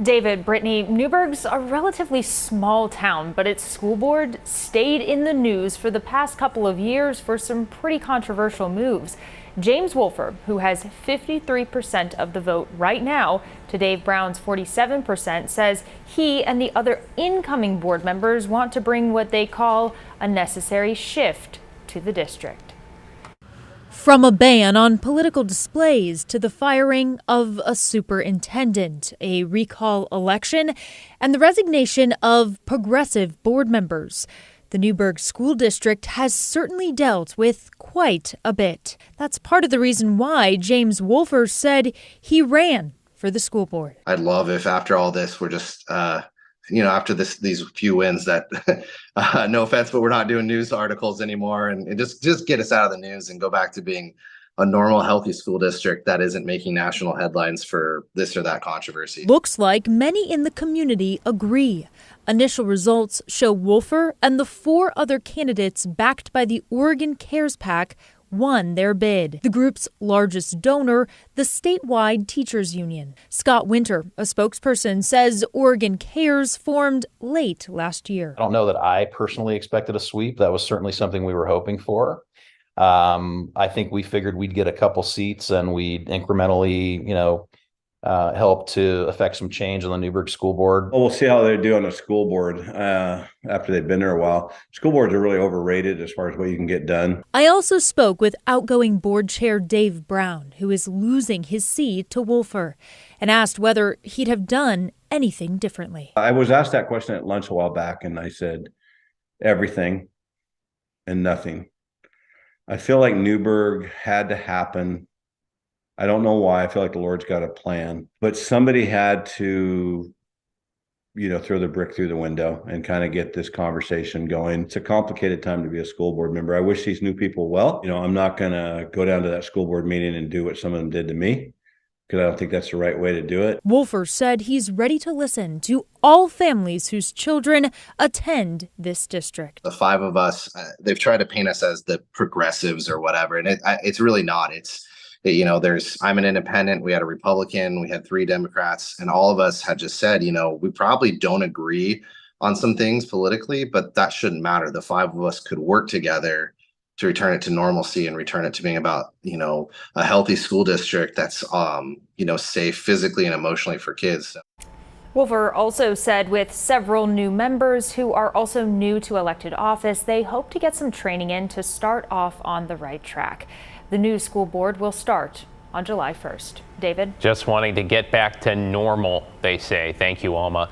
David, Brittany, Newberg's a relatively small town, but its school board stayed in the news for the past couple of years for some pretty controversial moves. James Wolfer, who has 53% of the vote right now to Dave Brown's 47%, says he and the other incoming board members want to bring what they call a necessary shift to the district. From a ban on political displays to the firing of a superintendent, a recall election, and the resignation of progressive board members, the Newberg School District has certainly dealt with quite a bit. That's part of the reason why James Wolfer said he ran for the school board. I'd love if after all this, we're just, after these few wins that, no offense, but we're not doing news articles anymore, and just get us out of the news and go back to being a normal, healthy school district that isn't making national headlines for this or that controversy. Looks like many in the community agree. Initial results show Wolfer and the 4 other candidates backed by the Oregon Cares PAC won their bid. The group's largest donor, the statewide teachers union. Scott Winter, a spokesperson, says Oregon Cares formed late last year. I don't know that I personally expected a sweep. That was certainly something we were hoping for. I think we figured we'd get a couple seats and we'd incrementally, help to affect some change on the Newberg School Board. Well, we'll see how they do on the school board after they've been there a while. School boards are really overrated as far as what you can get done. I also spoke with outgoing board chair Dave Brown, who is losing his seat to Wolfer, and asked whether he'd have done anything differently. I was asked that question at lunch a while back, and I said everything and nothing. I feel like Newberg had to happen. I don't know why. I feel like the Lord's got a plan, but somebody had to, throw the brick through the window and kind of get this conversation going. It's a complicated time to be a school board member. I wish these new people well. I'm not going to go down to that school board meeting and do what some of them did to me, because I don't think that's the right way to do it. Wolfer said he's ready to listen to all families whose children attend this district. The 5 of us, they've tried to paint us as the progressives or whatever, and it's really not. I'm an independent, we had a Republican, we had 3 Democrats, and all of us had just said, we probably don't agree on some things politically, but that shouldn't matter. The 5 of us could work together to return it to normalcy and return it to being about, a healthy school district that's, safe physically and emotionally for kids. Wolfer also said with several new members who are also new to elected office, they hope to get some training in to start off on the right track. The new school board will start on July 1st. David? Just wanting to get back to normal, they say. Thank you, Alma.